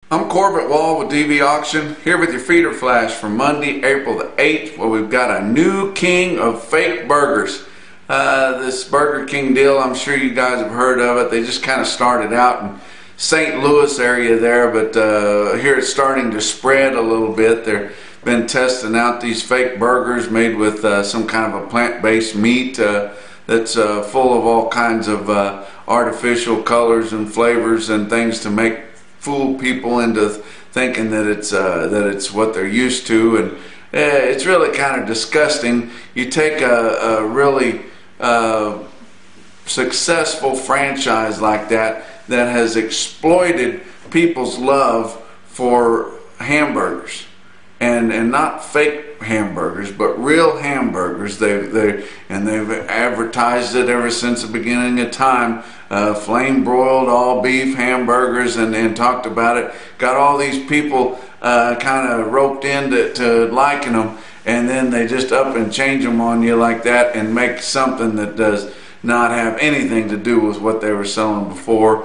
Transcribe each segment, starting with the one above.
I'm Corbett Wall with DV Auction, here with your feeder flash for Monday, April the 8th, where we've got a new king of fake burgers. This Burger King deal, I'm sure you guys have heard of it. They just kind of started out in St. Louis area there, but here it's starting to spread a little bit. They've been testing out these fake burgers made with some kind of a plant-based meat that's full of all kinds of artificial colors and flavors and things to fool people into thinking that it's what they're used to, and it's really kind of disgusting. You take a really successful franchise like that has exploited people's love for hamburgers, and not fake hamburgers, but real hamburgers. They've advertised it ever since the beginning of time. Flame broiled all beef hamburgers, and talked about it. Got all these people kind of roped into liking them, and then they just up and change them on you like that and make something that does not have anything to do with what they were selling before.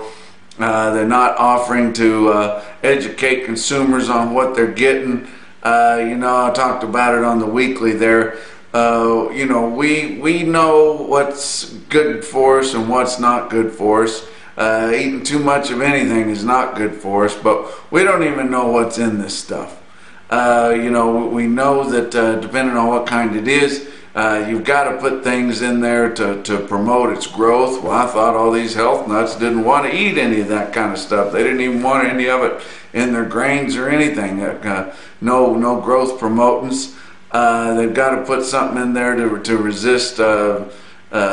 They're not offering to educate consumers on what they're getting. I talked about it on the weekly there. We know what's good for us and what's not good for us. Eating too much of anything is not good for us, but we don't even know what's in this stuff. We know that depending on what kind it is, you've got to put things in there to promote its growth. Well, I thought all these health nuts didn't want to eat any of that kind of stuff. They didn't even want any of it in their grains or anything. No growth promotants. They've got to put something in there to resist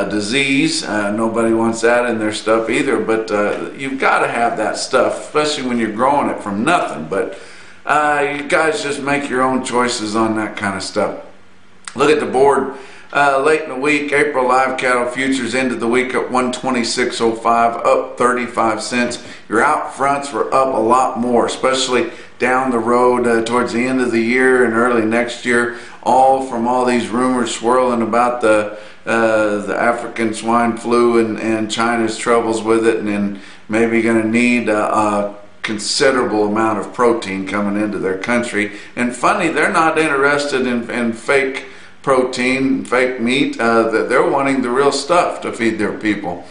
disease. Nobody wants that in their stuff either, but you've got to have that stuff, especially when you're growing it from nothing. But you guys just make your own choices on that kind of stuff. Look at the board. Late in the week, April live cattle futures ended the week at 126.05, up 35 cents. Your out fronts were up a lot more, especially down the road towards the end of the year and early next year, all from all these rumors swirling about the African swine flu and China's troubles with it, and maybe going to need a considerable amount of protein coming into their country. And funny, they're not interested in fake protein, fake meat. They're wanting the real stuff to feed their people.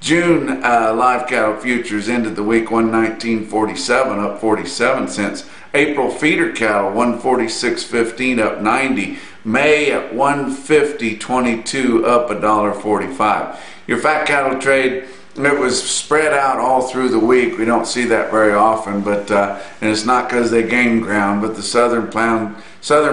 June live cattle futures ended the week 119.47, up 47 cents. April feeder cattle 146.15, up 90. May at 150.22, up $1.45. Your fat cattle trade, it was spread out all through the week. We don't see that very often, but and it's not because they gained ground, but the Southern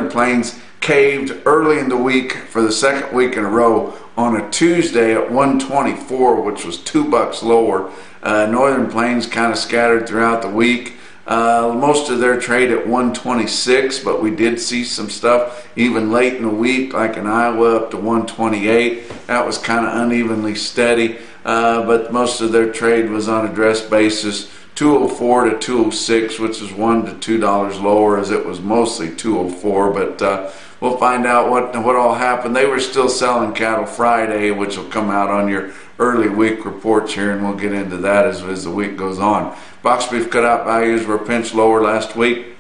Plains caved early in the week for the second week in a row on a Tuesday at 124, which was $2 lower. Northern Plains kind of scattered throughout the week. Most of their trade at 126, but we did see some stuff even late in the week, like in Iowa up to 128. That was kind of unevenly steady, but most of their trade was on a dress basis. 204 to 206, which is $1 to $2 lower, as it was mostly 204, but we'll find out what all happened. They were still selling cattle Friday, which will come out on your early week reports here, and we'll get into that as the week goes on. Box beef cutout values were a pinch lower last week.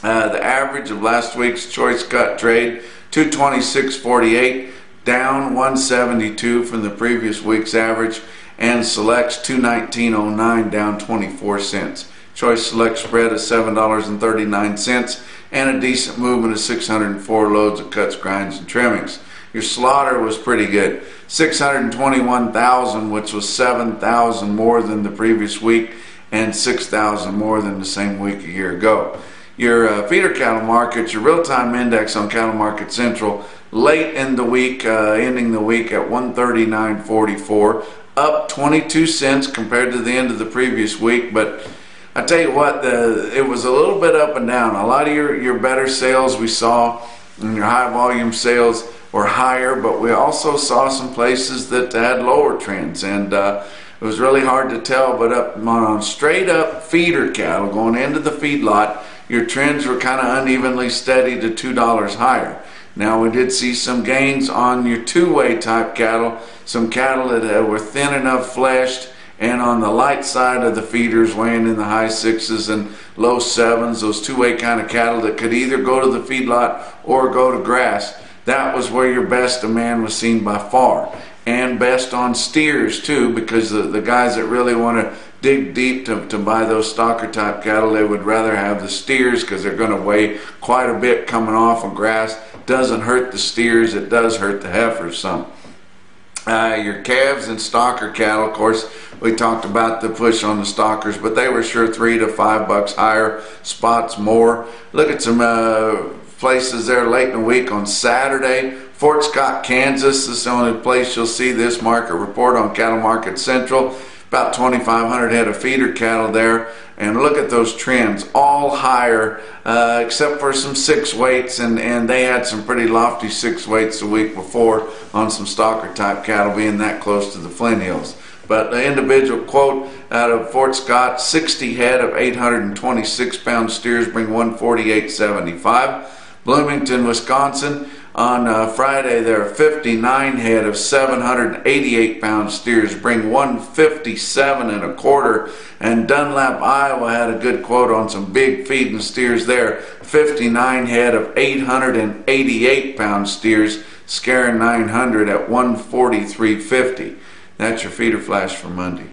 The average of last week's choice cut trade, 226.48, down 172 from the previous week's average, and selects 219.09, down 24 cents. Choice select spread is $7.39, and a decent movement of 604 loads of cuts, grinds, and trimmings. Your slaughter was pretty good, 621,000, which was 7,000 more than the previous week and 6,000 more than the same week a year ago. Your feeder cattle market, your real-time index on Cattle Market Central, late in the week, ending the week at 139.44, up 22 cents compared to the end of the previous week. But I tell you what, it was a little bit up and down. A lot of your better sales we saw, and your high volume sales were higher, but we also saw some places that had lower trends, and it was really hard to tell. But on straight up feeder cattle going into the feedlot, your trends were kind of unevenly steady to $2 higher. Now we did see some gains on your two-way type cattle, some cattle that were thin enough fleshed And on the light side of the feeders, weighing in the high 6s and low 7s, those two-way kind of cattle that could either go to the feedlot or go to grass, that was where your best demand was seen by far. And best on steers too, because the guys that really want to dig deep to buy those stocker type cattle, they would rather have the steers because they're going to weigh quite a bit coming off of grass. Doesn't hurt the steers, it does hurt the heifers some. Your calves and stocker cattle, of course, we talked about the push on the stockers, but they were sure $3 to $5 higher, spots more. Look at some places there late in the week on Saturday. Fort Scott, Kansas is the only place you'll see this market report on Cattle Market Central. About 2,500 head of feeder cattle there. And look at those trends, all higher, except for some 6 weights, and they had some pretty lofty 6 weights the week before on some stocker type cattle being that close to the Flint Hills. But the individual quote out of Fort Scott, 60 head of 826 pound steers bring 148.75. Bloomington, Wisconsin, on Friday there are 59 head of 788 pound steers bring 157 1/4. And Dunlap, Iowa had a good quote on some big feeding steers there. 59 head of 888 pound steers scaring 900 at 143.50. That's your feeder flash for Monday.